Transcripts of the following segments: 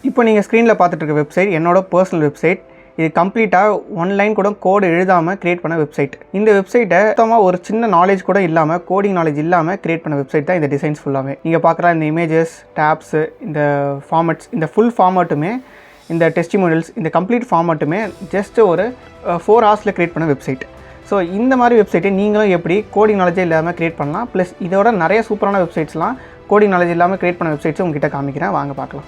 இப்போ நீங்கள் ஸ்க்ரீனில் பார்த்துட்டு இருக்க வெப்சைட் என்னோட பர்சனல் வெப்சைட். இது கம்ப்ளீட்டாக ஒன்லைன் கூட கோடு எழுதாமல் க்ரியேட் பண்ண வெப்சைட். இந்த வெப்சைட்டை மொத்தமாக ஒரு சின்ன நாலேஜ் கூட இல்லாமல், கோடிங் நாலேஜ் இல்லாமல் க்ரியேட் பண்ண வெப்சைட் தான் இந்த டிசைன்ஸ் ஃபுல்லாகவே. நீங்கள் பார்க்குற இந்த இமேஜஸ், டேப்ஸு, இந்த ஃபார்மட்ஸ், இந்த ஃபுல் ஃபார்மட்டுமே, இந்த டெஸ்டிமோனியல்ஸ், இந்த கம்ப்ளீட் ஃபார்மட்டுமே ஜஸ்ட் ஒரு 4 hours க்ரியேட் பண்ண வெப்சைட். ஸோ இந்த மாதிரி வெப்சைட்டை நீங்களும் எப்படி கோடிங் நாலேஜே இல்லாமல் க்ரியேட் பண்ணலாம். ப்ளஸ் இதோட நிறைய சூப்பரான வெப்சைட்ஸ்லாம் கோடிங் நாலேஜ் இல்லாமல் க்ரியேட் பண்ண வெப்சைட்ஸும் உங்ககிட்ட காமிக்கிறேன், வாங்க பார்க்கலாம்.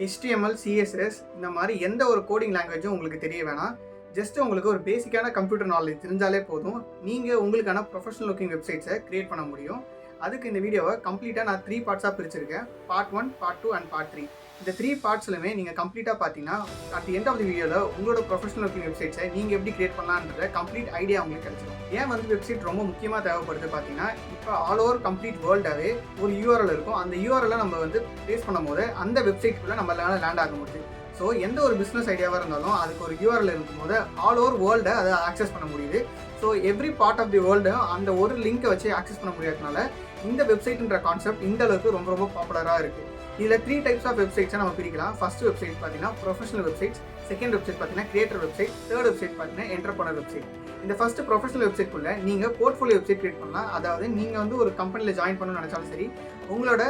HTML, CSS இந்த மாதிரி எந்த ஒரு கோடிங் லாங்குவேஜும் உங்களுக்கு தெரிய வேணாம். ஜஸ்ட் உங்களுக்கு ஒரு பேசிக்கான கம்ப்யூட்டர் நாலேஜ் தெரிஞ்சாலே போதும், நீங்கள் உங்களுக்கான ப்ரொஃபஷனல் லுக்கிங் வெப்சைட்ஸை க்ரியேட் பண்ண முடியும். அதுக்கு இந்த வீடியோவை கம்ப்ளீட்டாக நான் 3 பார்ட்ஸாக பிரிச்சிருக்கேன். Part 1, part 2 and part 3. இந்த 3 பார்ட்ஸ்லுமே நீங்கள் கம்ப்ளீட்டாக பார்த்தீங்கன்னா at the end of the வீடியோவில் உங்களோட ப்ரொஃபஷனல் லுக்கிங் வெப்சைட்ஸை நீங்கள் எப்படி க்ரியேட் பண்ணலான்ற கம்ப்ளீட் ஐடியா உங்களுக்கு கிடைச்சிடும். ஏன் வெப்சைட் ரொம்ப முக்கியமாக தேவைப்படுது பார்த்தீங்கன்னா, இப்போ ஆல் ஓவர் கம்ப்ளீட் வேர்ல்டாகவே ஒரு URL இருக்கும். அந்த URL நம்ம பேஸ் பண்ணும் போது அந்த வெப்சைட்டுக்குள்ளே நம்மளால லேண்ட் ஆக முடியுது. ஸோ எந்த ஒரு பிஸ்னஸ் ஐடியாவாக இருந்தாலும் அதுக்கு ஒரு URL இருக்கும்போது ஆல் ஓவர் வேர்ல்டை அதை ஆக்சஸ் பண்ண முடியுது. So every part of the world அந்த ஒரு லிங்கை வச்சு ஆக்சஸ் பண்ண முடியாதனால இந்த வெப்சைட்ன்ற கான்செப்ட் இந்த அளவுக்கு ரொம்ப ரொம்ப பாப்புலராக இருக்குது. இதில் 3 டைப்ஸ் ஆஃப் வெப்சைட்ஸை நம்ம பிரிக்கலாம். ஃபர்ஸ்ட் வெப்சைட் பார்த்தீங்கன்னா ப்ரொஃபஷனல் வெப்சைட்ஸ், செகண்ட் வெப்சைட் பார்த்தீங்கன்னா கிரியேட்டர் வெப்சைட், தேர்ட் வெப்சைட் பார்த்தீங்கன்னா என்டர்பிரனர் வெப்சைட். இந்த ஃபர்ஸ்ட் ப்ரொஃபஷனல் வெப்சைட்குள்ளே நீங்கள் போர்ட்ஃபோலியோ வெப்சைட் கிரியேட் பண்ணலாம். அதாவது நீங்கள் ஒரு கம்பெனியில் ஜாயின் பண்ணணும்னு நினச்சாலும் சரி, உங்களோட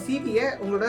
சிவியை, உங்களோட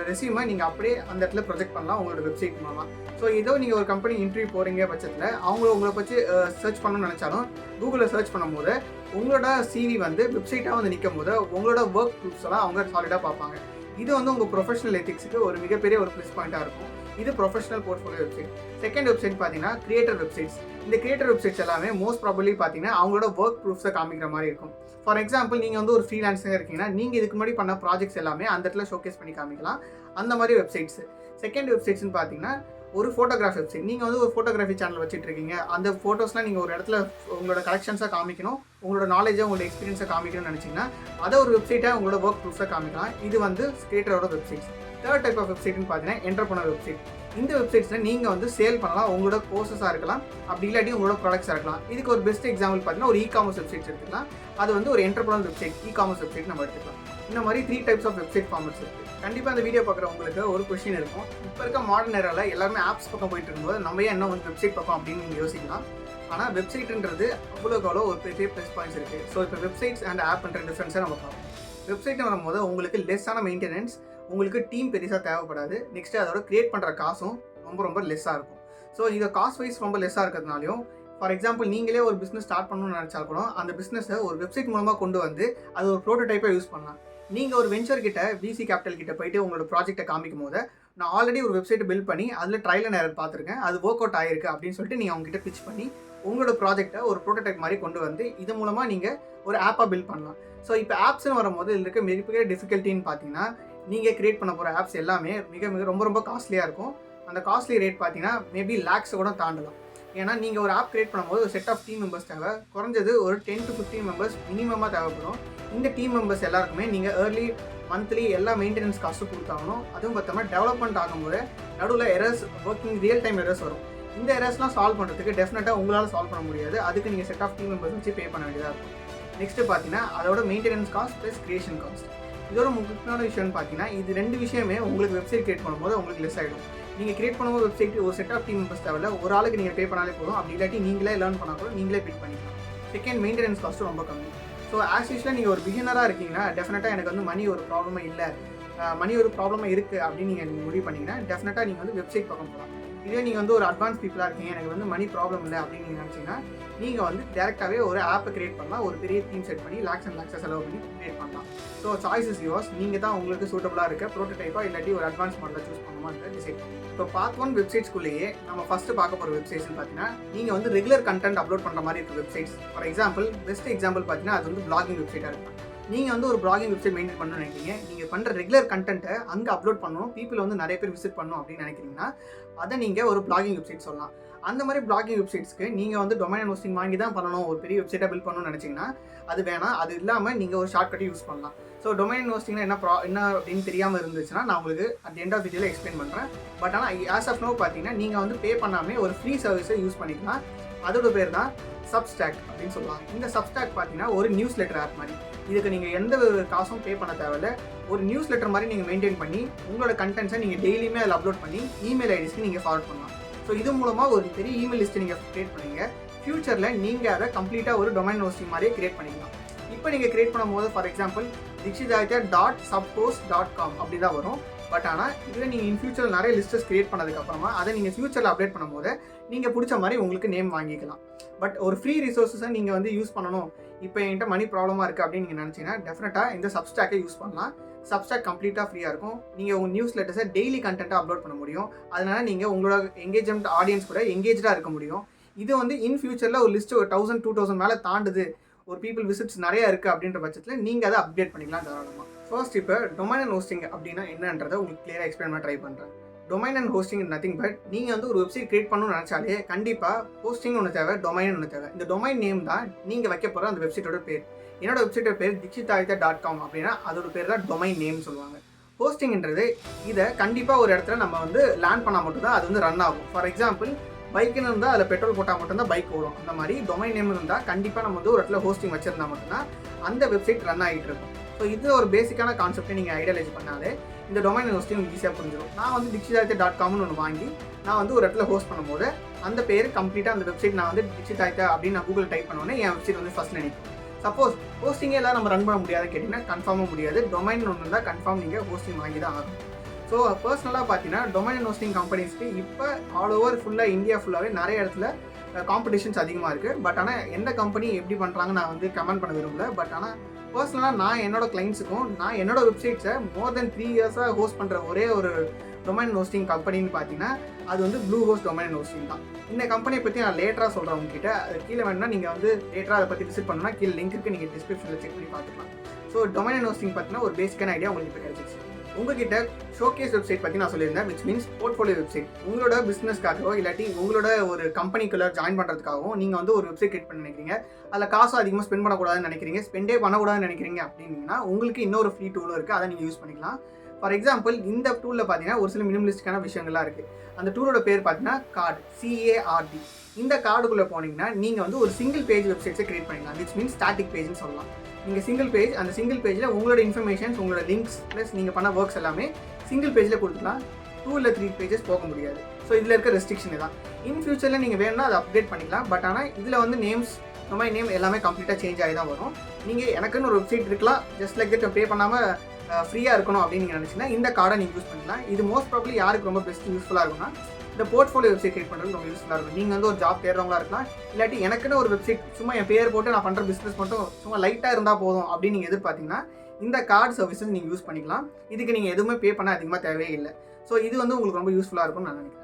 ரெஸ்யூமை நீங்கள் அப்படியே அந்த இடத்துல ப்ரொஜெக்ட் பண்ணலாம் உங்களோட வெப்சைட் மூலமாக. ஸோ ஏதோ நீங்கள் ஒரு கம்பெனி இன்டர்வியூ போகிறீங்க பட்சத்தில் உங்களை பற்றி சர்ச் பண்ணணும்னு நினச்சாலும் கூகுளில் சர்ச் பண்ணும்போது உங்களோட சிவி வெப்சைட்டாக நிற்கும் போது உங்களோட ஒர்க் ப்ரூஃப்ஸ் எல்லாம் அவங்க சாலிடாக பார்ப்பாங்க. இது உங்கள் ப்ரொஃபஷனல் எத்திக்ஸுக்கு ஒரு மிகப்பெரிய ஒரு ப்ளஸ் பாயிண்ட்டாக இருக்கும். இது professional portfolio website. Second website பார்த்தீங்கன்னா கிரியேட்டர் வெப்சைட்ஸ். இந்த கிரியேட்டர் வெப்சைட்ஸ் எல்லாமே மோஸ்ட் ப்ராபப்லி பார்த்தீங்கன்னா அவங்களோட ஒர்க் ப்ரூஃப்ஸை காமிக்கிற மாதிரி இருக்கும். ஃபார் எக்ஸாம்பிள், நீங்கள் ஒரு ஃப்ரீலான்ஸாக இருக்கீங்கன்னா நீங்கள் இதுக்கு முன்னாடி பண்ண ப்ராஜெக்ட்ஸ் எல்லாமே அந்த இடத்துல ஷோகேஸ் பண்ணி காமிக்கலாம். அந்த மாதிரி வெப்சைட்ஸ். செகண்ட் வெப்சைட்ஸ்னு பார்த்தீங்கன்னா ஒரு ஃபோட்டோகிராஃபி வெப்சைட். நீங்கள் ஒரு ஃபோட்டோகிராஃபி சேனல் வச்சுட்டு இருக்கீங்க. அந்த ஃபோட்டோஸ்லாம் நீங்கள் ஒரு இடத்துல உங்களோட கலெக்ஷன்ஸாக காமிக்கணும், உங்களோட நாலேஜை, உங்களோட எக்ஸ்பீரியன்ஸை காமிக்கணும்னு நினச்சிங்கன்னா அதை ஒரு வெப்சைட்டாக உங்களோட ஒர்க் ப்ரூஃப்ஸை காமிக்கலாம். இது கிரியேட்டரோட வெப்சைட்ஸ். தேர்ட் டைப் ஆஃப் வெப்சைட்னு பார்த்தீங்கன்னா என்டர்பிரனர் வெப்சைட். இந்த வெப்சைட்ஸில் நீங்கள் சேல் பண்ணலாம். உங்களோட கோர்சஸாக இருக்கலாம், அப்படி இல்லாட்டி உங்களோட ப்ராடக்ட்ஸாக இருக்கலாம். இதுக்கு ஒரு பெஸ்ட் எக்ஸாம்பிள் பார்த்தீங்கன்னா ஒரு இ-காமர்ஸ் வெப்சைட்ஸ் எடுத்துக்கலாம். அது ஒரு என்டர்பிரனர் வெப்சைட், இ-காமர்ஸ் வெப்சைட் நம்ம எடுத்துக்கலாம். இந்த மாதிரி 3 டைப்ஸ் ஆஃப் வெப்சைட் ஃபார்மட்ஸ் இருக்குது. கண்டிப்பாக அந்த வீடியோ பார்க்குற உங்களுக்கு ஒரு கொஸ்டின் இருக்கும். இப்போ இருக்க மாடர்ன் ஏராவில் எல்லாருமே ஆப்ஸ் பக்கம் போயிட்டு இருக்கும்போது நம்ம ஏன் என்ன வெப்சைட் பக்கம் அப்படின்னு நீங்கள் யோசிக்கலாம். ஆனால் வெப்சைட்ன்றது அவ்வளோ ஒரு பெரிய ப்ளஸ் பாயிண்ட்ஸ் இருக்குது. ஸோ இப்போ வெப்சைட்ஸ் அண்ட் ஆப்ன்ற டிஃப்ரென்ஸை நம்ம பார்ப்போம். வெப்சைட் வரும்போது உங்களுக்கு லெஸ்ஸான மெயின்டெனன்ஸ், உங்களுக்கு டீம் பெருசாக தேவைப்படாது. நெக்ஸ்ட்டு அதோட க்ரியேட் பண்ணுற காசும் ரொம்ப லெஸ்ஸாக இருக்கும். ஸோ இதை காஸ்ட் வைஸ் ரொம்ப லெஸ்ஸாக இருக்கிறதுனாலையும், ஃபார் எக்ஸாம்பிள் நீங்களே ஒரு பிஸ்னஸ் ஸ்டார்ட் பண்ணணும்னு நினச்சா கூட அந்த பிஸ்னஸை ஒரு வெப்சைட் மூலமாக கொண்டு அது ஒரு ப்ரோட்டோடைப்பாக யூஸ் பண்ணலாம். நீங்கள் ஒரு வெஞ்சர் கிட்ட, VC கேபிட்டல் கிட்ட போயிட்டு உங்களோட ப்ராஜெக்ட்டை காமிக்கும் போது, நான் ஆல்ரெடி ஒரு வெப்சைட்டை பில்ட் பண்ணி அதில் ட்ரையல் அண்ட் எரர் பார்த்துருக்கேன், அது ஒர்க் அவுட் ஆயிருக்கு அப்படின்னு சொல்லிட்டு நீங்கள் அவங்ககிட்ட பிச் பண்ணி உங்களோட ப்ராஜெக்ட்டை ஒரு ப்ரோட்டோடைப் மாதிரி கொண்டு இது மூலமாக நீங்கள் ஒரு ஆப்பாக பில்ட் பண்ணலாம். ஸோ இப்போ ஆப்ஸ்னு வரும்போது இதில் இருக்க மிகப்பெரிய டிஃபிகல்ட்டின்னு பார்த்தீங்கன்னா, நீங்கள் கிரியேட் பண்ண போகிற ஆப்ஸ் எல்லாமே மிக ரொம்ப காஸ்ட்லியாக இருக்கும். அந்த காஸ்ட்லி ரேட் பார்த்தீங்கன்னா மேபி லேக்ஸை கூட தாண்டலாம். ஏன்னா நீங்கள் ஒரு ஆப் கிரியேட் பண்ணும்போது ஒரு செட் ஆஃப் டீம் மெம்பர்ஸ் தேவை. குறைஞ்சது ஒரு 10 to 15 மெம்பர்ஸ் மினிமமாக தேவைப்படும். இந்த டீம் மெம்பர்ஸ் எல்லாருக்குமே நீங்கள் ஏர்லி, மந்த்லி எல்லா மெயின்டெனன்ஸ் காஸ்ட்டும் கொடுத்தாகணும். அதுவும் பார்த்தோம்னா டெவலப்மெண்ட் ஆகும்போது நடுவில் எரர்ஸ், ரியல் டைம் எரர்ஸ் வரும். இந்த எரர்ஸ்லாம் சால்வ் பண்ணுறதுக்கு டெஃபினட்டாக உங்களால் சால்வ் பண்ண முடியாது. அதுக்கு நீங்கள் செட் ஆஃப் டீம் மெம்பர்ஸ் வச்சு பே பண்ண வேண்டியதாக இருக்கும். நெக்ஸ்ட்டு பார்த்தீங்கன்னா அதோட maintenance cost plus creation cost. இதோட முக்கியமான விஷயம்னு பார்த்தீங்கன்னா இது 2 விஷயமே உங்களுக்கு வெப்சைட் கிரியேட் பண்ணும்போது உங்களுக்கு லெஸ் ஆகிடும். நீங்கள் கிரியேட் பண்ணும்போது வெப்சைட் ஒரு செட் ஆஃப் டீம் மெம்பர்ஸ் தேவையில்ல, ஒரு ஆளுக்கு நீங்கள் பே பண்ணாலே போதும். அப்படி இல்லாட்டி நீங்களே லேர்ன் பண்ணால் கூட நீங்களே பில் பண்ணிக்கலாம். செகண்ட், மெயின்டெனன்ஸ் காஸ்ட்டும் ரொம்ப கம்மி. ஸோ ஆஸ் யூஸ்வலாக நீங்கள் ஒரு பிகினராக இருக்கீங்கன்னா டெஃபினட்டாக எனக்கு மணி ஒரு ப்ராப்ளமாக இல்லை, மணி ஒரு ப்ராப்ளமாக இருக்குது அப்படின்னு நீங்கள் முடிவு பண்ணிங்கன்னா டெஃபினட்டாக நீங்கள் வெப்சைட் பக்கம் போகலாம். இதே நீங்கள் ஒரு அட்வான்ஸ் பீப்புளாக இருக்கீங்க, எனக்கு மணி ப்ராப்ளம் இல்லை அப்படின்னு நீங்கள் நினச்சிங்கன்னா நீங்கள் டேரெக்டாகவே ஒரு ஆப்பை கிரியேட் பண்ணலாம். ஒரு பெரிய தீம் செட் பண்ணி லேக்ஸ் அண்ட் லேக்ஸை செலவு பண்ணி கிரியேட் பண்ணலாம். So choice is yours. நீங்கள் தான் உங்களுக்கு சூட்டபுளாக இருக்க ப்ரோட்டோடைப்பாக இல்லாட்டி ஒரு அட்வான்ஸ் மாடலை சூஸ் பண்ணுமான்னு டிசைட் பண்ணுங்கள். இப்போ பார்ட் 1 வெப்சைட்ஸ்குள்ளேயே நம்ம ஃபஸ்ட்டு பார்க்க போகிற வெப்சைட்ஸ்னு பார்த்தீங்கன்னா நீங்கள் ரெகுலர் கண்டென்ட் அப்லோட் பண்ணுற மாதிரி இருக்க websites. For example, best example பார்த்தீங்கன்னா அது பிளாகிங் வெப்சைட்டாக இருக்கும். நீங்கள் ஒரு பிளாகிங் வெப்சைட் மெயின்டைன் பண்ணணும்னு நினைக்கிறீங்க, நீங்கள் பண்ணுற ரெகுலர் கண்டென்ட்டை அங்கே அப்லோட் பண்ணணும், பீப்புள் நிறைய பேர் விசிட் பண்ணணும் அப்படின்னு நினைக்கிறீங்கன்னா அதை நீங்கள் ஒரு பிளாகிங் வெப்சைட் சொல்லலாம். அந்த மாதிரி பிளாகிங் வெப்சைட்ஸ்க்கு நீங்கள் டொமைன் ஹோஸ்டிங் வாங்கி தான் பண்ணணும், ஒரு பெரிய வெப்சைட்டாக பில்ட் பண்ணணும்னு நினச்சிங்கன்னா அது வேணாம். அது இல்லாமல் நீங்கள் ஒரு ஷார்ட்கட்டை யூஸ் பண்ணலாம். ஸோ டொமைன் ஹோஸ்டிங்னா என்ன அப்படின்னு தெரியாமல் இருந்துச்சுன்னா நான் உங்களுக்கு அட் எண்ட் ஆஃப் வீடியோவில் எக்ஸ்பிளைன் பண்ணுறேன். பட் ஆனால் ஆஸ் ஆஃப் நோ பார்த்தீங்கன்னா நீங்கள் பே பண்ணாமல் ஒரு ஃப்ரீ சர்வீஸை யூஸ் பண்ணிக்கலாம். அதோட பேர் தான் சப்ஸ்டாக் அப்படின்னு சொல்லலாம். இந்த சப்ஸ்டாக் பார்த்தீங்கன்னா ஒரு நியூஸ் லெட்டர் ஆப் மாதிரி. இதுக்கு நீங்கள் எந்த ஒரு காசும் பே பண்ண தேவையில்ல. ஒரு நியூஸ் லெட்டர் மாதிரி நீங்கள் மெயின்டைன் பண்ணி உங்களோட கண்டென்ட்ஸை நீங்கள் டெய்லியுமே அதில் அப்லோட் பண்ணி இமெயில் ஐடிஸ்க்கு நீங்கள் ஃபார்வர்ட் பண்ணலாம். ஸோ இது மூலமாக ஒரு பெரிய இமெயில் லிஸ்ட்டை நீங்கள் கிரியேட் பண்ணுவீங்க. ஃபியூச்சரில் நீங்கள் அதை கம்ப்ளீட்டாக ஒரு டொமைன் ஹோஸ்டிங் மாதிரியே கிரியேட் பண்ணிக்கலாம். இப்போ நீங்கள் கிரியேட் பண்ணும்போது ஃபார் எக்ஸாம்பிள் dikshitaditya.subhost.com அப்படி தான் வரும். பட் ஆனால் இதில் நீங்கள் இன் ஃபியூச்சரில் நிறைய லிஸ்டஸ் கிரியேட் பண்ணதுக்கப்புறமா அதை நீங்கள் ஃபியூச்சரில் அப்டேட் பண்ணும்போது நீங்கள் பிடிச்ச மாதிரி உங்களுக்கு நேம் வாங்கிக்கலாம். பட் ஒரு ஃப்ரீ ரிசோர்ஸஸை நீங்கள் வந்து யூஸ் பண்ணணும், இப்போ என்கிட்ட மணி ப்ராப்ளமாக இருக்குது அப்படின்னு நீங்கள் நினச்சிங்கன்னா டெஃபினட்டாக இந்த சப்ஸ்டாக்கை யூஸ் பண்ணலாம். சப்ஸ்டாக் கம்ப்ளீட்டாக ஃப்ரீயாக இருக்கும். நீங்கள் உங்கள் நியூஸ் லெட்டர்ஸை டெய்லி கண்டென்ட்டாக அப்லோட் பண்ண முடியும். அதனால் நீங்கள் உங்களோட எங்கேஜ்மெண்ட் ஆடியன்ஸ் கூட எங்கேஜாக இருக்க முடியும். இது வந்து இன் ஃபியூச்சரில் ஒரு லிஸ்ட்டு ஒரு 1000-2000 மேலே தாண்டுது, ஒரு பீப்புள் விசிட்ஸ் நிறையா இருக்குது அப்படின்ற பட்சத்தில் நீங்கள் அதை அப்டேட் பண்ணிக்கலாம் தாராளமாக. ஃபர்ஸ்ட் இப்போ டொமைன் அண்ட் ஹோஸ்டிங் அப்படின்னா என்னன்றதை உங்களுக்கு கிளியராக எக்ஸ்பிளைன் பண்ண ட்ரை பண்ணுறேன். Domain and hosting nothing but நீங்கள் வந்து ஒரு வெப்சைட் கிரியேட் பண்ணணும்னு நினச்சாலே கண்டிப்பாக ஹோஸ்டிங் ஒன்று தேவை, டொமைன் ஒன்று தேவை. இந்த டொமைன் நேம் தான் நீங்கள் வைக்க போகிற அந்த வெப்சைட்டோட பேர். என்னோட வெப்சைட்டோட பேர் dikshitaditya.com அப்படின்னா அதோட பேர் தான் டொமைன் நேம் சொல்லுவாங்க. ஹோஸ்டிங்ன்றது இதை கண்டிப்பாக ஒரு இடத்துல நம்ம வந்து லேண்ட் பண்ணால் மட்டும்தான் அது வந்து ரன் ஆகும். ஃபார் எக்ஸாம்பிள் பைக்குன்னு இருந்தால் அதில் பெட்ரோல் போட்டால் மட்டும்தான் பைக் ஓடும். அந்த மாதிரி டொமைன் நேம் இருந்தால் கண்டிப்பாக நம்ம வந்து ஒரு இடத்துல ஹோஸ்டிங் வச்சிருந்தா மட்டும்தான் அந்த வெப்சைட் ரன் ஆகிட்டு இருக்கும். ஸோ இது ஒரு பேசிக்கான கான்செப்டை நீங்கள் ஐடியலைஸ் பண்ணாலே இந்த டொமைன் ஹோஸ்டிங் ஈஸியாக புரிஞ்சிடும். நான் வந்து dikshitaditya.comனு ஒன்று வாங்கி நான் வந்து ஒரு இடத்துல ஹோஸ்ட் பண்ணும்போது அந்த பேர் கம்ப்ளீட்டாக அந்த வெப்சைட் நான் வந்து dikshitaditya அப்படின்னு நான் கூகுள் டைப் பண்ணோன்னே என் வெப்சைட் வந்து ஃபஸ்ட் நினைக்கும். சப்போஸ் ஹோஸ்டிங்கே எல்லாம் நம்ம ரன் பண்ண முடியாதுன்னு கேட்டிங்கன்னா கன்ஃபார்மாக முடியாது. டொமைன் ஒன்று இருந்தால் கன்ஃபார்ம் நீங்கள் ஹோஸ்டிங் வாங்கி தான் ஆகும். ஸோ பர்சனலாக பார்த்தீங்கன்னா டொமைன் அண்ட் ஹோஸ்டிங் கம்பெனிஸ்க்கு இப்போ ஆல் ஓவர் ஃபுல்லாக இந்தியா ஃபுல்லாகவே நிறைய இடத்துல காம்படிஷன்ஸ் அதிகமாக இருக்குது. பட் ஆனால் எந்த கம்பெனி எப்படி பண்ணுறாங்க நான் வந்து கமெண்ட் பண்ண விரும்பல. பட் ஆனால் பர்சனலாக நான் என்னோட கிளைண்ட்ஸுக்கும் நான் என்னோட வெப்சைட்ஸை மோர் தென் 3 இயர்ஸாக ஹோஸ்ட் பண்ணுற ஒரே ஒரு டொமைன் ஹோஸ்டிங் கம்பெனின்னு பார்த்தீங்கன்னா அது வந்து ப்ளூ ஹோஸ்ட் டொமைன் ஹோஸ்டிங் தான். இந்த கம்பெனியை பற்றி நான் லேட்டராக சொல்கிறேன் உங்ககிட்ட. அது கீழே வேணும்னா நீங்கள் வந்து லேட்டராக அதை பற்றி விசிட் பண்ணணும்னா கீழே லிங்க் இருக்குது, நீங்கள் டிஸ்கிரிப்ஷனில் செக் பண்ணி பார்த்துக்கலாம். ஸோ டொமைன் ஹோஸ்டிங் பார்த்தீங்கன்னா ஒரு பேசிக்கான ஐடியா உங்களுக்கு இப்போ கிடைச்சிச்சு. உங்ககிட்ட ஷோகேஸ் வெப்சைட் பற்றி நான் சொல்லியிருந்தேன், விச் மீன்ஸ் போர்ட்ஃபோலியோ வெப்சைட். உங்களோட பிஸ்னஸ்க்காகவோ இல்லாட்டி உங்களோட ஒரு கம்பெனிக்குள்ளே ஜாயின் பண்ணுறதுக்காகவும் நீங்கள் வந்து ஒரு வெப்சைட் கிரியேட் பண்ண நினைக்கிறீங்க, அதில் காசும் அதிகமாக ஸ்பெண்ட் பண்ணக்கூடாதுன்னு நினைக்கிறீங்க, ஸ்பெண்டே பண்ணக்கூடாதுன்னு நினைக்கிறீங்க அப்படின்னா உங்களுக்கு இன்னொரு ஃப்ரீ டூலும் இருக்குது, அதை நீங்கள் யூஸ் பண்ணிக்கலாம். ஃபார் எக்ஸாம்பிள் இந்த டூலில் பார்த்தீங்கன்னா ஒரு சில மினிமலிஸ்டிக்கான விஷயங்கள்லாம் இருக்குது. அந்த டூலோட பேர் பார்த்தீங்கன்னா கார்டு, CARD. இந்த கார்டுக்குள்ளே போனீங்கன்னா நீங்கள் வந்து ஒரு சிங்கிள் பேஜ் வெப்சைட்ஸை கிரியேட் பண்ணிக்கலாம், விச் மீன்ஸ் ஸ்டாட்டிக் பேஜ்னு சொல்லலாம். நீங்கள் சிங்கிள் பேஜ், அந்த சிங்கிள் பேஜில் உங்களோட இன்ஃபர்மேஷன்ஸ், உங்களோட லிங்க்ஸ் ப்ளஸ் நீங்கள் பண்ண ஒர்க்ஸ் எல்லாமே சிங்கிள் பேஜில் கொடுத்துக்கலாம். 2 இல்லை 3 பேஜஸ் போக முடியாது. ஸோ இதில் இருக்க ரெஸ்ட்ரிக்ஷன் தான். இன் ஃபியூச்சரில் நீங்கள் வேணும்னா அதை அப்டேட் பண்ணிக்கலாம். பட் ஆனால் இதில் வந்து நேம்ஸ், டொமைன் நேம் எல்லாமே கம்ப்ளீட்டாக சேஞ்ச் ஆகி தான் வரும். நீங்கள் எனக்குன்னு ஒரு வெப்சைட் இருக்கலாம், ஜஸ்ட் லைக் தட் பே பண்ணாமல் ஃப்ரீயாக இருக்கணும் அப்படின்னு நீங்கள் நினச்சிங்கன்னா இந்த கார்டை நீங்கள் யூஸ் பண்ணிக்கலாம். இது மோஸ்ட் ப்ராபப்லி யாருக்கு ரொம்ப பெஸ்ட் யூஸ்ஃபுல்லாக இருக்கும்னா இந்த போர்ட்ஃபோலியோ வெப்சைட் கிரியேட் பண்ணுறது ரொம்ப யூஸ்ஃபுல்லாக இருக்கும். நீங்கள் வந்து ஒரு ஜாப் தேடுறவங்களா இருக்கலாம், இல்லாட்டி எனக்குன்னு ஒரு வெப்சைட் சும்மா என் பேர் போட்டு நான் பண்ணுற பிஸ்னஸ் மட்டும் சும்மா லைட்டாக இருந்தால் போதும் அப்படின்னு நீங்கள் எதிர்பார்த்தீங்கன்னா இந்த கார்டு சர்வீஸஸ் நீங்கள் யூஸ் பண்ணிக்கலாம். இதுக்கு நீங்கள் எதுவுமே பே பண்ண அதிகமாக தேவையே இல்லை. ஸோ இது வந்து உங்களுக்கு ரொம்ப யூஸ்ஃபுல்லாக இருக்கும்னு நான் நினைக்கிறேன்.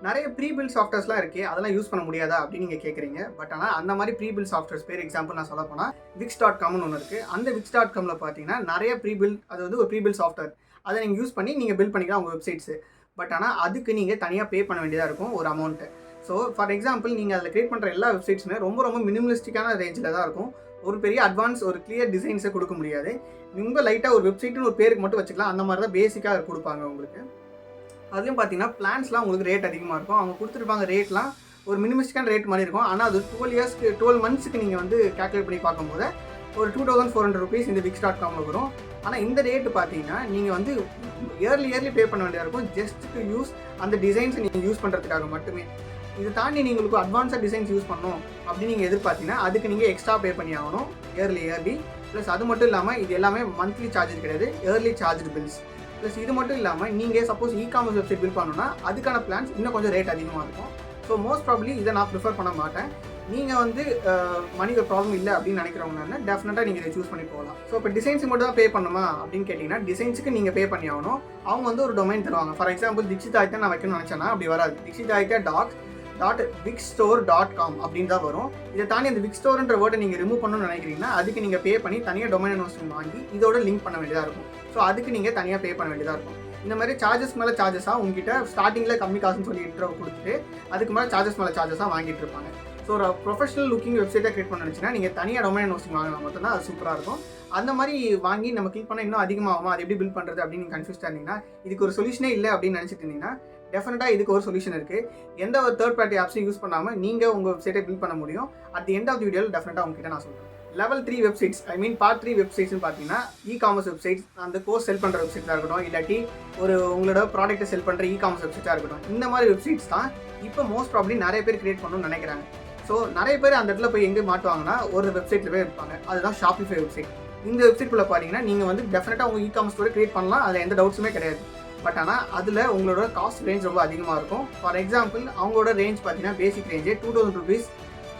நிறைய ப்ரீபில்ட் சாஃப்ட்வேர்ஸ்லாம் இருக்குது, அதெல்லாம் யூஸ் பண்ண முடியாதா அப்படின்னு நீங்கள் கேட்குறீங்க. பட் ஆனால் அந்த மாதிரி ப்ரீபில்ட் சாஃப்ட்வேர்ஸ் பேர் எக்ஸாம்பிள் நான் சொல்ல போனால் wix.comனு ஒன்று இருக்குது. அந்த wix.comல பார்த்தீங்கன்னா நிறைய ப்ரீபில்ட், அது வந்து ஒரு ப்ரீபில்ட் சாஃப்ட்வேர், அதை நீங்கள் யூஸ் பண்ணி நீங்கள் பில்ட் பண்ணிக்கலாம் உங்கள் வெப்சைட்ஸு. பட் ஆனால் அதுக்கு நீங்கள் தனியாக பே பண்ண வேண்டியதாக இருக்கும் ஒரு அமௌண்ட்டு. ஸோ ஃபார் எக்ஸாம்பிள் நீங்கள் அதில் கிரியேட் பண்ணுற எல்லா வெப்சைட்ஸுமே ரொம்ப மினிமலிஸ்டிக்கான ரேஞ்சில் தான் இருக்கும். ஒரு பெரிய அட்வான்ஸ் ஒரு கிளியர் டிசைன்ஸை கொடுக்க முடியாது. ரொம்ப லைட்டாக ஒரு வெப்சைட்டுன்னு ஒரு பேருக்கு மட்டும் வச்சுக்கலாம். அந்த மாதிரி தான் பேசிக்காக கொடுப்பாங்க உங்களுக்கு. அதுலேயும் பார்த்தீங்கன்னா பிளான்ஸ்லாம் உங்களுக்கு ரேட் அதிகமாக இருக்கும். அவங்க கொடுத்துருப்பாங்க ரேட்லாம் ஒரு மினிமலிஸ்டிக்கான ரேட் மாதிரி இருக்கும். ஆனால் அது 12 மந்த்ஸுக்கு நீங்கள் வந்து கேல்குலேட் பண்ணி பார்க்கும்போது ஒரு 2400 rupees இந்த wix.comல வரும். ஆனால் இந்த ரேட்டு பார்த்தீங்கன்னா நீங்கள் வந்து இயர்லி பே பண்ண வேண்டியதாக இருக்கும், ஜஸ்ட் டு யூஸ் அந்த டிசைன்ஸை நீங்கள் யூஸ் பண்ணுறதுக்காக மட்டுமே. இதை தாண்டி நீங்கள் உங்களுக்கு அட்வான்ஸாக டிசைன்ஸ் யூஸ் பண்ணணும் அப்படின்னு நீங்கள் எதிர்பார்த்தீங்கன்னா அதுக்கு நீங்கள் எக்ஸ்ட்ரா பே பண்ணி ஆகணும் இயர்லி. ப்ளஸ் அது மட்டும் இல்லாமல் இது எல்லாமே மந்த்லி சார்ஜஸ் கிடையாது, இயர்லி சார்ஜ் பில்ஸ். ப்ளஸ் இது மட்டும் இல்லாமல் நீங்கள் சப்போஸ் இ-காமர்ஸ் வெப்சைட் பில் பண்ணணும்னா அதுக்கான பிளான்ஸ் இன்னும் கொஞ்சம் ரேட் அதிகமாக இருக்கும். ஸோ மோஸ்ட் ப்ராபப்லி இதை நான் ப்ரிஃபர் பண்ண மாட்டேன். நீங்கள் வந்து மணி ஒரு ப்ராப்ளம் இல்லை அப்படின்னு நினைக்கிறவங்கன்னா டெஃபினட்டாக நீங்கள் இதை சூஸ் பண்ணி போகலாம். ஸோ இப்போ டிசைன்ஸுக்கு மட்டும் தான் பே பண்ணணுமா அப்படின்னு கேட்டிங்கன்னா டிசைன்ஸுக்கு நீங்கள் பே பண்ணி ஆகணும். அவங்க வந்து ஒரு டொமைன் தருவாங்க. ஃபார் எக்ஸாம்பிள் dikshitaditya நான் வைக்கணும்னு நினச்சேன்னா அப்படி வராது. dikshitaditya.wixstore.com அப்படின்னு தான் வரும். இதை தாண்டி அந்த விக்ஸ்டோர்ன்ற வேர்டை நீங்கள் ரிமூவ் பண்ணணும்னு நினைக்கிறீங்கன்னா அதுக்கு நீங்கள் பே பண்ணி தனியாக டொமைன் ஹோஸ்டிங் வாங்கி இதோட லிங்க் பண்ண வேண்டியதாக இருக்கும். ஸோ அதுக்கு நீங்கள் தனியாக பே பண்ண வேண்டியதாக இருக்கும். இந்த மாதிரி சார்ஜஸ் மேலே சார்ஜஸாக உங்ககிட்ட ஸ்டார்டிங்கில் கம்மி காசுன்னு சொல்லி இன்ட்ரோ கொடுத்துட்டு அதுக்கு மேலே சார்ஜஸ் மேலே சார்ஜஸாக வாங்கிட்டு இருப்பாங்க. ஸோ ஒரு ப்ரொஃபஷனல் லுக்கிங் வெப்சைட்டை கிரியேட் பண்ண நினச்சின்னா நீங்கள் தனியாக டொமைன் ஹோஸ்டிங் வாங்கினா மட்டும்தான் அது சூப்பராக இருக்கும். அந்த மாதிரி வாங்கி நம்ம கிளிக் பண்ணால் இன்னும் அதிகமாகுமா, அது எப்படி பில்ட் பண்ணுறது அப்படின்னு நீங்கள் கன்ஃபியூஸ்டாக இருந்தீங்கன்னா இதுக்கு ஒரு சொல்யூஷனே இல்லை அப்படின்னு நினச்சிட்டு இருந்தீங்கன்னா டெஃபினட்டாக இதுக்கு ஒரு சொல்யூஷன் இருக்குது. எந்த ஒரு தேர்ட் பார்ட்டி ஆப்ஸையும் யூஸ் பண்ணாமல் நீங்கள் உங்கள் வெப்சைட்டை பில்ட் பண்ண முடியும். At the end of the வீடியோவில் டெஃபினட்டாக உங்ககிட்ட நான் சொல்கிறேன். லெவல் 3 வெப்சைட்ஸ் பார்ட் 3 வெப்சைட்ஸ்னு பார்த்தீங்கன்னா காமர்ஸ் வெப்சைட்ஸ், அந்த கோர்ஸ் செல் பண்ணுற வெப்சைட்டாக இருக்கட்டும், இல்லாட்டி உங்களோட ப்ராடக்ட்டை செல் பண்ணுற காமர்ஸ் வெப்சைட்டாக இருக்கட்டும், இந்த மாதிரி வெப்சைட்ஸ் தான் இப்போ மோஸ்ட் ப்ராபப்லி நிறைய பேர் கிரியேட் பண்ணணும்னு நினைக்கிறாங்க. ஸோ நிறைய பேர் அந்த இடத்துல போய் எங்கே மாட்டுவாங்கன்னா ஒரு வெப்சைட்டில் போய் இருப்பாங்க. அதுதான் ஷாப்பிஃபை வெப்சைட். இந்த வெப்சைட்குள்ளே பார்த்தீங்கன்னா நீங்கள் வந்து டெஃபினட்டாக உங்கள் காமர்ஸ் ஸ்டோரை கிரியேட் பண்ணலாம், அதில் எந்த டவுட்ஸுமே கிடையாது. பட் ஆனால் அதில் உங்களோட காஸ்ட் ரேஞ்ச் ரொம்ப அதிகமாக இருக்கும். ஃபார் எக்ஸாம்பிள் அவங்களோட ரேஞ்ச் பார்த்தீங்கன்னா பேசிக் ரேஞ்சே 2000 rupees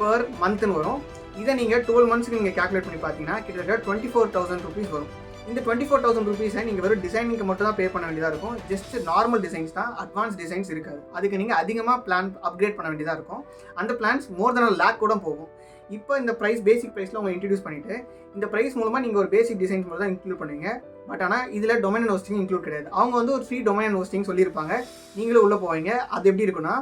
per monthன்னு வரும். இதை நீங்கள் 12 months நீங்கள் கேல்குலேட் பண்ணி பார்த்தீங்கன்னா கிட்டத்தட்ட 24,000 rupees வரும். இந்த 24,000 rupees நீங்கள் வெறும் டிசைனிங்க்கு மட்டும் தான் பே பண்ண வேண்டியதாக இருக்கும். ஜஸ்ட் நார்மல் டிசைன்ஸ் தான், அட்வான்ஸ் டிசைன்ஸ் இருக்காது. அதுக்கு நீங்கள் அதிகமாக பிளான் அப்கிரேட் பண்ண வேண்டியதாக இருக்கும். அந்த பிளான்ஸ் மோர் தென் 1 lakh கூட போகும். இப்போ இந்த ப்ரைஸ் பேசிக் ப்ரைஸில் உங்களை இன்ட்ரடியூஸ் பண்ணிவிட்டு இந்த ப்ரைஸ் மூலமாக நீங்கள் ஒரு பேசிக் டிசைன்ஸ் மட்டும் தான் இன்க்ளூட் பண்ணுவீங்க. பட் ஆனால் இதில் டொமைன் அண்ட் ஹோஸ்டிங் இன்க்ளூட் கிடையாது. அவங்க வந்து ஒரு ஃப்ரீ டொமைன் அண்ட் ஹோஸ்டிங் சொல்லியிருப்பாங்க, நீங்களும் உள்ளே போவீங்க. அது எப்படி இருக்குன்னா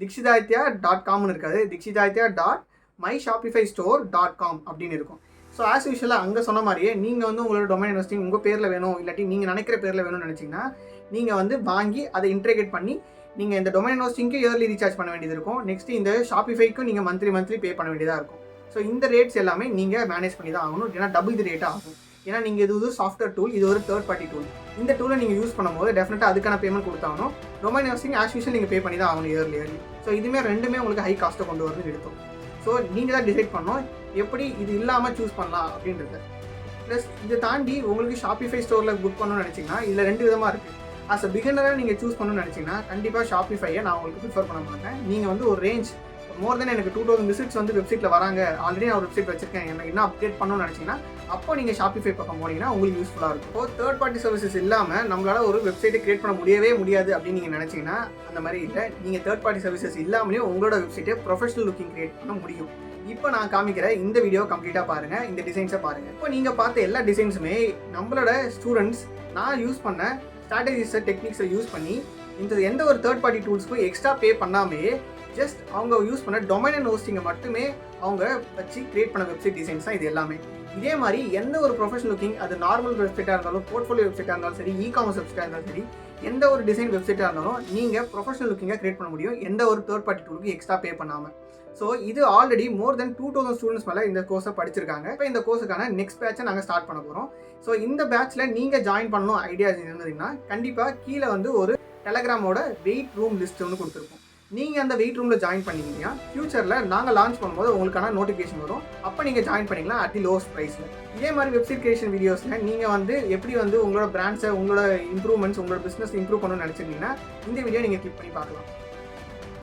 dikshidaditya.comனு இருக்காது, dikshidaditya.myshopifystore.com அப்படின்னு இருக்கும். ஸோ ஆஸ் யூஷுவலாக அங்கே சொன்ன மாதிரியே நீங்கள் வந்து உங்களோட டொமைன் இன்வெஸ்டிங் உங்கள் பேரில் வேணும், இல்லாட்டி நீங்கள் நினைக்கிற பேரில் வேணும்னு நினச்சிங்கன்னா நீங்கள் வந்து வாங்கி அதை இன்ட்ரிகேட் பண்ணி நீங்கள் இந்த டொமைன் ஹோஸ்டிங்க்கு இயர்லி ரீசார்ஜ் பண்ண வேண்டியது இருக்கும். நெக்ஸ்ட்டு இந்த ஷாப்பிஃபைக்கும் நீங்கள் மந்த்லி பே பண்ண வேண்டியதாக இருக்கும். ஸோ இந்த ரேட்ஸ் எல்லாமே நீங்கள் மேனேஜ் பண்ணி தான் ஆகணும், ஏன்னா டபுள் தி ரேட்டாக ஆகும். ஏன்னா நீங்கள் இது ஒரு சாஃப்ட்வேர் டூல், இது ஒரு தேர்ட் பார்ட்டி டூல். இந்த டூலை நீங்கள் யூஸ் பண்ணும்போது டெஃபினட்டாக அதுக்கான பேமெண்ட் கொடுத்தாகணும். டொமைன் ஹோஸ்டிங் ஆஸ் யூஷுவல் நீங்கள் பே பண்ணி தான் ஆகணும் இயர்லி. ஸோ இதுவுமே ரெண்டுமே உங்களுக்கு ஹை காஸ்ட்டை கொண்டு வரது எடுக்கும். ஸோ நீங்கள் தான் டிசைட் பண்ணணும் எப்படி இது இல்லாமல் சூஸ் பண்ணலாம் அப்படின்றது. ப்ளஸ் இதை தாண்டி உங்களுக்கு ஷாப்பிஃபை ஸ்டோரில் புக் பண்ணணும்னு நினச்சிங்கன்னா இதில் 2 விதமாக இருக்குது. ஆஸ் அ பிகினராக நீங்கள் சூஸ் பண்ணணும்னு நினச்சிங்கன்னா கண்டிப்பாக ஷாப்பிஃபையை நான் உங்களுக்கு ப்ரிஃபர் பண்ண மாட்டேன். நீங்கள் வந்து ஒரு ரேஞ்ச் மோர் தென் எனக்கு 2000 விசிட்ஸ் வந்து வெப்சைட்டில் வராங்க, ஆல்ரெடி நான் ஒரு வெப்சைட் வச்சிருக்கேன், எனக்கு என்ன அப்டேட் பண்ணணும்னு நினச்சிங்கன்னா அப்போ நீங்கள் ஷாப்பிஃபை பக்கம் போனீங்கன்னா உங்களுக்கு யூஸ்ஃபுல்லாக இருக்கும். இப்போ தேர்ட் பார்ட்டி சர்வீசஸ் இல்லாமல் நம்மளால் ஒரு வெப்சைட்டை கிரியேட் பண்ண முடியாது அப்படின்னு நீங்கள் நினச்சிங்கன்னா அந்த மாதிரி இல்லை. நீங்கள் தேர்ட் பார்ட்டி சர்வீசஸ் இல்லாமலே உங்களோட வெப்சைட்டை ப்ரொஃபஷனல் லுக்கிங் கிரியேட் பண்ண முடியும். இப்போ நான் காமிக்கிற இந்த வீடியோ கம்ப்ளீட்டாக பாருங்கள், இந்த டிசைன்ஸை பாருங்கள். இப்போ நீங்கள் பார்த்த எல்லா டிசைன்ஸுமே நம்மளோட ஸ்டூடெண்ட்ஸ் நான் யூஸ் பண்ண ஸ்ட்ராட்டஜிஸை டெக்னிக்ஸை யூஸ் பண்ணி இந்த எந்த ஒரு தேர்ட் பார்ட்டி டூல்ஸ்க்கும் எக்ஸ்ட்ரா பே பண்ணாமே ஜஸ்ட் அவங்க யூஸ் பண்ண டொமைன் அண்ட் ஹோஸ்டிங்கை மட்டுமே அவங்க வச்சு கிரியேட் பண்ண வெப்சைட் டிசைன்ஸ் தான் இது எல்லாமே. இதே மாதிரி எந்த ஒரு ப்ரொஃபஷனல் லுக்கிங், அது நார்மல் வெப்சைட்டாக இருந்தாலும், போர்ட்ஃபோலியோ வெப்சைட்டாக இருந்தாலும் சரி, காமர்ஸ் வெப்சைட்டாக இருந்தாலும் சரி, எந்த ஒரு டிசைன் வெப்சைட்டாக இருந்தாலும் நீங்கள் ப்ரொஃபஷனல் லுக்கிங்காக கிரியேட் பண்ண முடியும் எந்த ஒரு தேர்ட் பார்ட்டி டூலுக்கு எக்ஸ்ட்ரா பே பண்ணாமல். ஸோ இது ஆல்ரெடி மோர் தென் 2000 ஸ்டூடெண்ட்ஸ் மேலே இந்த கோர்ஸை படிச்சிருக்காங்க. இப்போ இந்த கோர்ஸுக்கான நெக்ஸ்ட் பேட்சை நாங்கள் ஸ்டார்ட் பண்ண போகிறோம். ஸோ இந்த பேட்சில் நீங்கள் ஜாயின் பண்ணணும் ஐடியாஸ் இருந்ததுன்னா கண்டிப்பாக கீழே வந்து ஒரு டெலகிராமோட வெயிட் ரூம் லிஸ்ட் ஒன்று கொடுத்துருப்போம். நீங்கள் அந்த வெயிட் ரூமில் ஜாயின் பண்ணிங்கன்னா ஃபியூச்சரில் நாங்கள் லான்ச் பண்ணும்போது உங்களுக்கான நோட்டிஃபிகேஷன் வரும். அப்போ நீங்கள் ஜாயின் பண்ணிக்கலாம் அட் தி லோவஸ்ட் ப்ரைஸில். இதே மாதிரி வெப்சைட் கிரியேஷன் வீடியோஸில் நீங்கள் வந்து எப்படி வந்து உங்களோட பிராண்ட்ஸை, உங்களோட இம்ப்ரூவ்மெண்ட்ஸ், உங்களோட பிஸ்னஸ் இம்ப்ரூவ் பண்ணணும்னு நினச்சிருந்தீங்கன்னா இந்த வீடியோ நீங்கள் கிளிக் பண்ணி பார்க்கலாம்.